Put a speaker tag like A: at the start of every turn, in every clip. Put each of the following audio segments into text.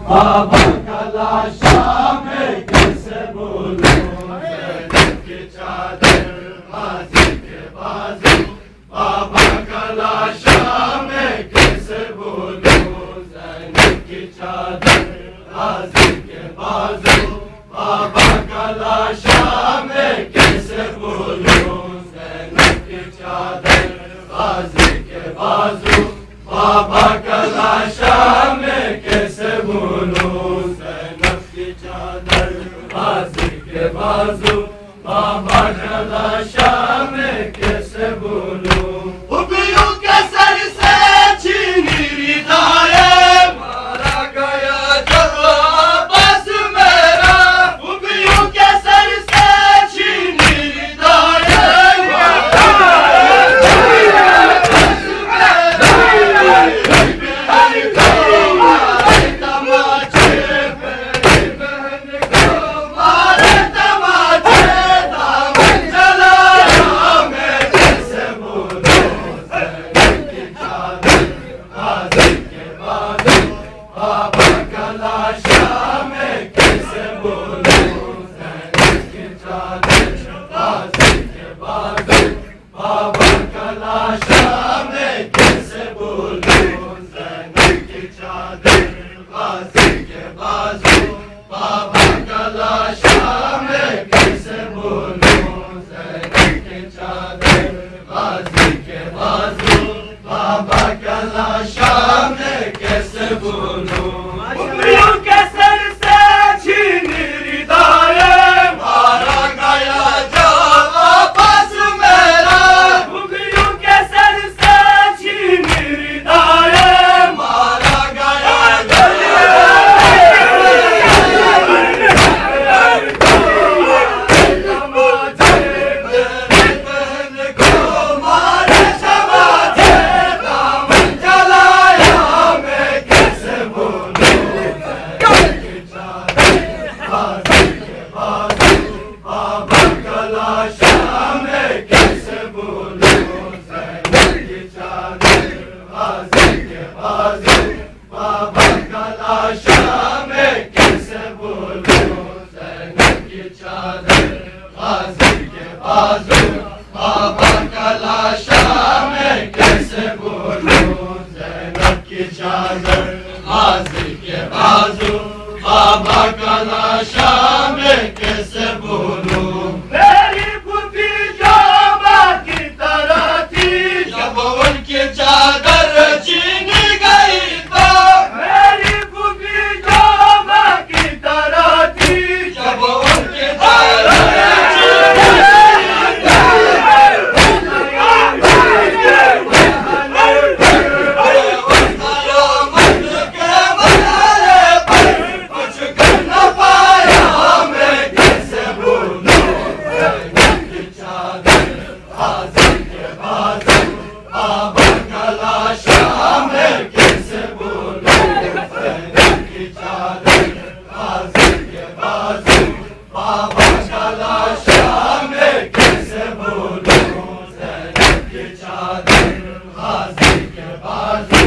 A: बाबा का लाशा में कैसे बोलूं, ज़ैनब की चादर गाजी के बाजू, बाबा का लाशा में कैसे बोलूं, ज़ैनब की चादर गाजी के बाजू, बाबा का लाशा में कैसे बोलूं, ज़ैनब की चादर गाजी के बाजू, बाबा का लाशा में कैसे बोलूं, ज़ैनब की चादर गाजी के बाजू, बाबा का लाशा में कैसे बोलूं। खुबियों के सर से छीनी रिदाएं, मारा गया जब अब्बास मेरा, खुबियों के सर से छीनी रिदाएं, मारा गया अब्बास मेरा, बहन को मारे तमाचे, मेरी बहन को मारे तमाचे, दामन जलाया मैं कैसे बोलूं, ज़ैनब की चादर गाजी के बाजू, बाबा का लाशा में कैसे बोलूं, ज़ैनब की चादर गाजी के बाजू, बाबा का लाशा में कैसे बोलूं, ज़ैनब की चादर गाजी के बाजू, बाबा का लाशा में कैसे बोलूं, ज़ैनब की चादर गाजी के बाजू, बाबा का लाशा में कैसे बोलूं। खुबियों के सर से छीनी रिदाएं, मारा गया जब अब्बास मेरा, खुबियों के सर से छीनी रिदाएं, मारा गया जब तमाचे, मेरी बहन को मारे तमाचे, दामन जलाया मैं कैसे बोलूं, ज़ैनब की चादर गाजी के बाजू, बाबा का लाशा में कैसे बोलूं, ज़ैनब की चादर गाजी के बाजू, बाबा का लाशा में कैसे बोलूं, ज़ैनब की चादर गाजी के बाजू, बाबा का लाशा में कैसे बोलूं, ज़ैनब की चादर गाजी के बाजू, बाबा का लाशा में कैसे बोलूं। मेरी फूफी जो माँ की तरह थी, जब उनकी चादर छीनी गई तो, मेरी फूफी जो माँ की तरह थी, जब उनकी चादर छीनी कुछ कर न पाया मैं कैसे बोलूं, ज़ैनब की चादर गाजी के बाजू, बाबा का लाशा में कैसे बोलूं, ज़ैनब की चादर गाजी के बाजू, बाबा का लाशा में कैसे बोलूं, ज़ैनब की चादर गाजी के बाजू,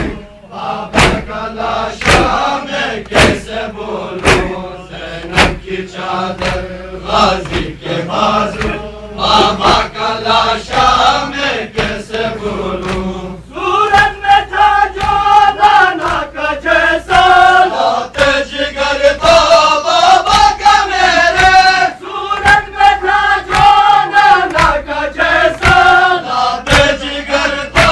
A: बाबा का लाशा में कैसे बोलूं, ज़ैनब की चादर गाजी के बाजू, बाबा का लाशा में कैसे बोलूं। सूरत में था जो दाना का जैसा, लाते जिगर तो बाबा का मेरे, सूरत में था जो दाना का जैसा, लाते जिगर तो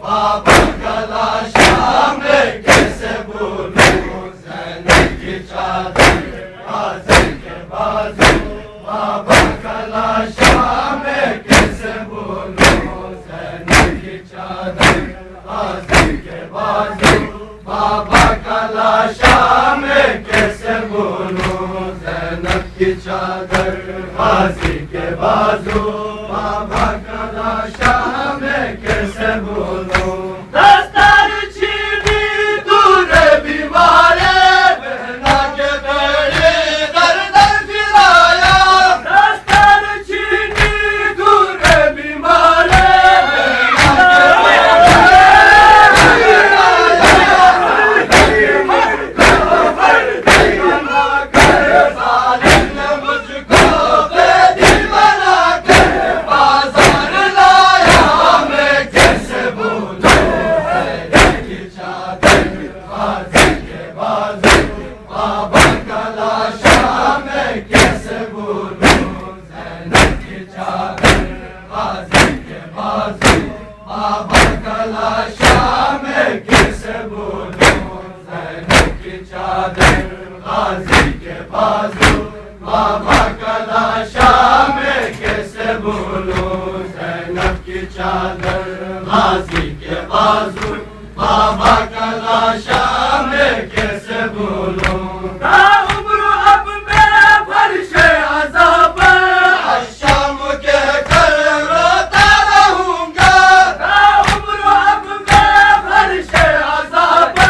A: बाबा का लाशा में कैसे बोलूं, ज़ैनब की चादर गाजी के बाजू, बाबा का लाशा में कैसे बोलूं, ज़ैनब की चादर गाजी के बाजू, बाबा का लाशा में कैसे बोलूं, ज़ैनब की चादर गाजी के बाजू, बाबा का लाशा में कैसे बोलूं। चादर गाजी के बाजू बाबा का लाशा मैं कैसे भूलूं उम्र अब मैं फर्शे अज़ाब शाम के कर रोता रहूंगा उम्र अब मैं फर्शे अज़ाब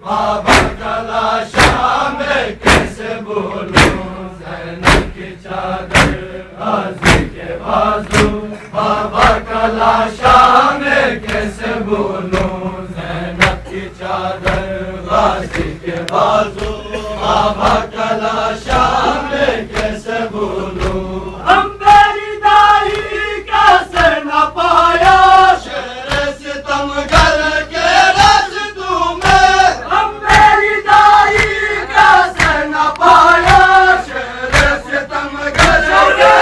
A: बाबा का लाशा मैं कैसे भूलूं ज़ैनब की चादर गाजी के बाजू बाबा का लाशा मैं कैसे भूलूं ज़ैनब की चादर गाजी के बाजू बाबा का लाशा मैं कैसे भूलूं हम मेरी दाई कैसे न पाया शेर सितम कर के रास्तों में हम मेरी दाई कैसे न पाया शेर सितम कर के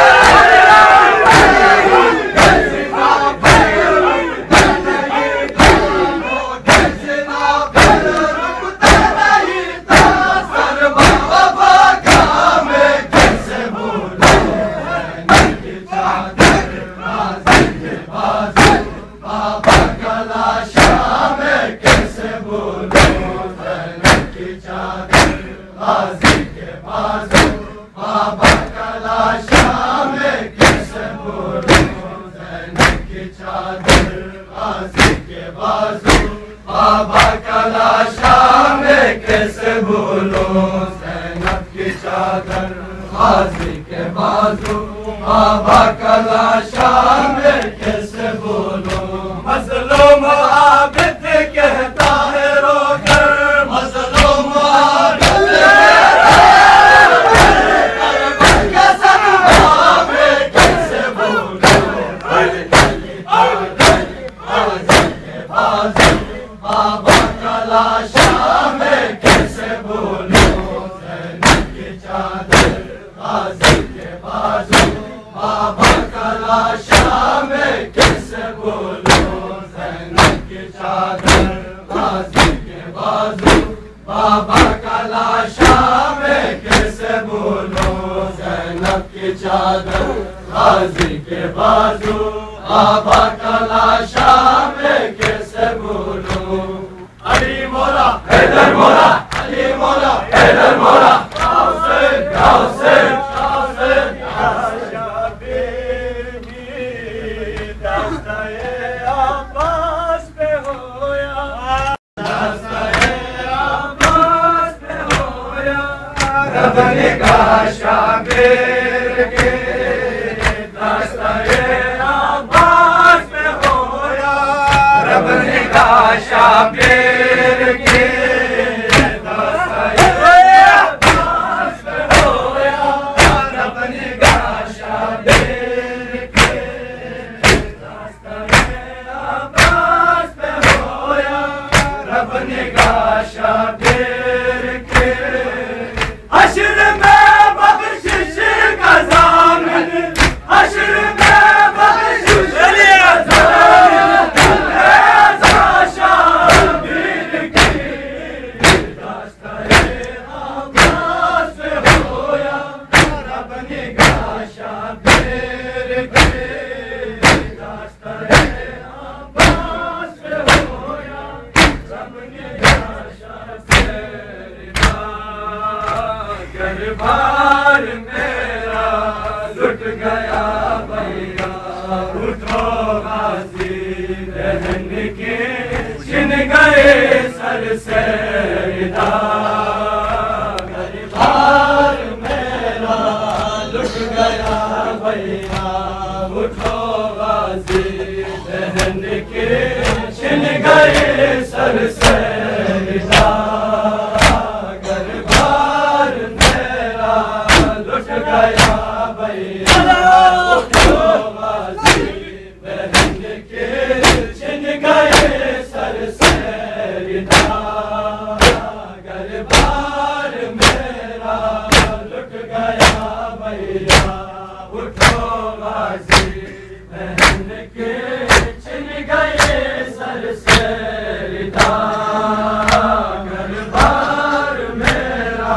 A: गाजी के बाजू बाबा का लाशा मैं कैसे भूलूं ज़ैनब की चादर गाजी के बाजू बाबा का लाशा मैं कैसे भूलूं ज़ैनब की चादर गाजी के बाजू बाबा का लाशा मैं कैसे भूलूं मज़लूम आबिद कहता है रोकर मज़लूम बाबा का लाशा मैं कैसे भूलूं ज़ैनब की चादर गाजी के बाजू बाबा का लाशा मैं कैसे भूलूं ज़ैनब की चादर गाजी के बाजू बाबा का लाशा मैं कैसे भूलूं ज़ैनब की चादर गाजी के बाजू बाबा का लाशा मैं कैसे भूलूं अली मोला हैदर मोला अली मोला हैदर मोला हुसैन हुसैन हुसैन दस्ताए अब्बास पे होया दस्ताए अब्बास पे होया रब ने कहा शाबिर के दस्ताए अब्बास पे होया रब ने कहा शाबिर के दस्ताए अब्बास पे होया रब ने कहा शाबिर के दस्ताए अब्बास पे होया रब ने कहा शाबिर के हश्र में बख्शिश का ज़ामिन हश्र में बख्शिश का ज़ामिन शाबिर की दस्ताए अब्बास पे होया रब ने कहा शाबिर की दस्ताए अब्बास पे होया रब ने कहा शाबिर गरबार मेरा लुट गया भैया उठो गाजी बहन के छिन गए सर से इदा गरबार मेरा लुट गया भैया उठो गाजी बहन के छिन गए सर से इदा गरबार मेरा लुट गया भैया उठो गाजी बहन बहन के छिन गए सर से रिदा, घर-बार मेरा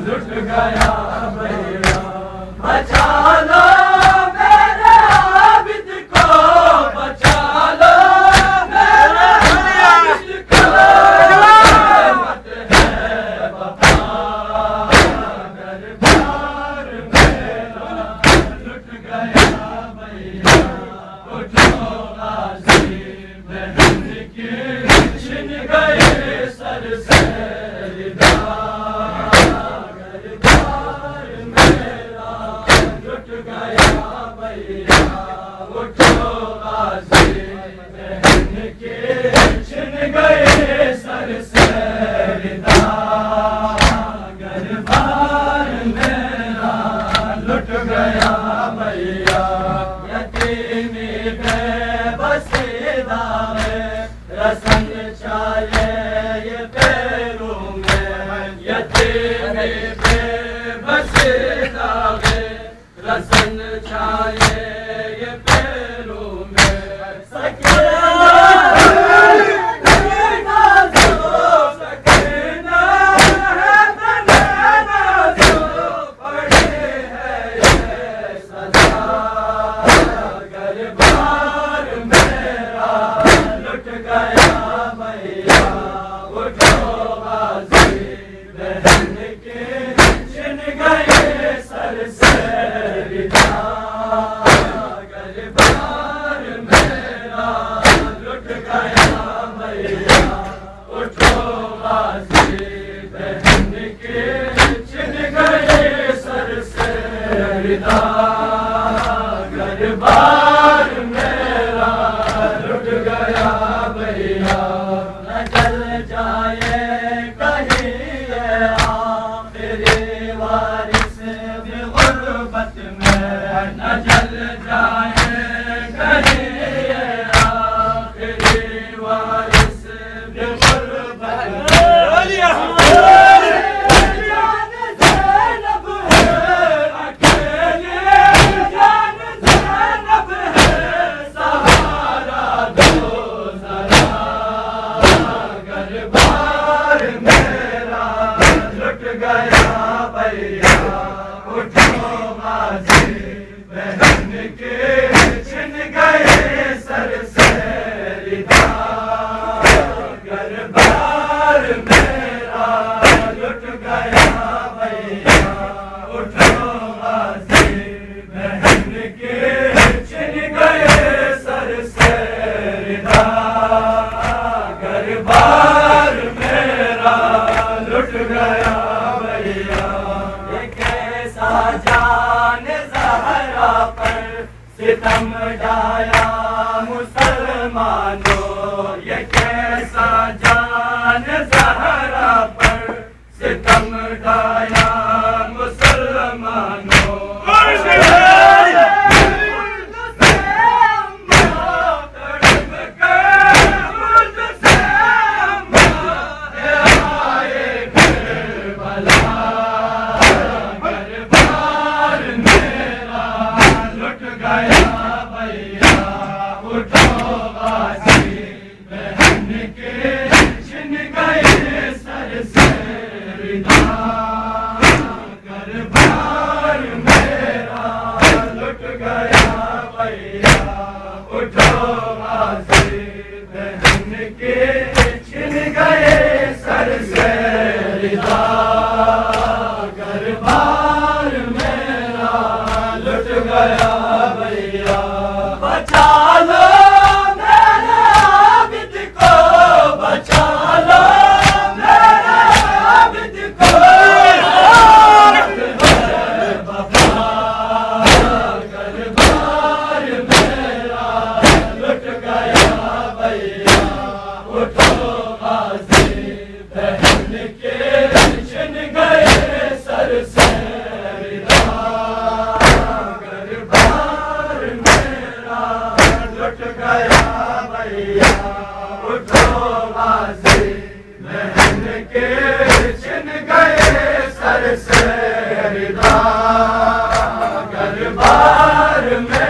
A: लुट गया भैया, बचा लो मेरे आबिद को, बचा लो मेरे आबिद को, मत है वफा, घर-बार मेरा लुट गया भैया, उठो गाज़ी बहन के छिन गए सर से रिदा, घर-बार मेरा लुट गया भैया, उठो गाज़ी बहन के छिन गए सर से रिदा, घर-बार मेरा लुट गया भैया, यतीमी बेबसीदा में रसन चाहे ये पैरों में, यतीमी बेबसीदा में रसन चाहे ये पैरों में, सकीना नाज़ो, सकीना है नाज़ो, पड़ी है ये सजा, घर-बार मेरा लुट गया भैया, उठो गाज़ी बहन के छिन गए सर से रिदा, घर-बार मेरा लुट गया भैया, उठो गाज़ी बहन के छिन गए सर से रिदा, घर-बार मेरा लुट गया भैया, न जल जाए कहीं ये आखिरी वारिस भी गुर्बत में, न जल जाए कहीं ये आखिरी वारिस भी गुर्बत में, जान ज़ैनब है अकेले, जान ज़ैनब है सहारा दो ज़रा, घर-बार मेरा लुट गया भैया, उठो गाज़ी बहन के छिन गए सर से रिदा, घर-बार मेरा लुट गया भैया, उठो गाज़ी बहन के छिन गए सर से रिदा, घर-बार मेरा लुट गया भैया, ये कैसा जान ज़हरा पर सितम ढाया मुसलमानों, ये कैसा जान ज़हरा पर सितम ढाया मुसलमानों, घर-बार मेरा लुट गया भैया, उठो गाज़ी बहन के छिन गए सर से रिदा, घर-बार मेरा लुट गया भैया, उठो गाज़ी बहन के छिन गए सर से रिदा, घर-बार मेरा लुट गया भैया, बचा लो मेरे आबिद को, बचा लो मेरे आबिद को, वफा, घर-बार मेरा लुट गया भैया, उठो गाज़ी बहन के छिन गए सर से रिदा, घर-बार मेरा लुट गया भैया, उठो गाज़ी बहन के छिन गए सर से रिदा, घर-बार में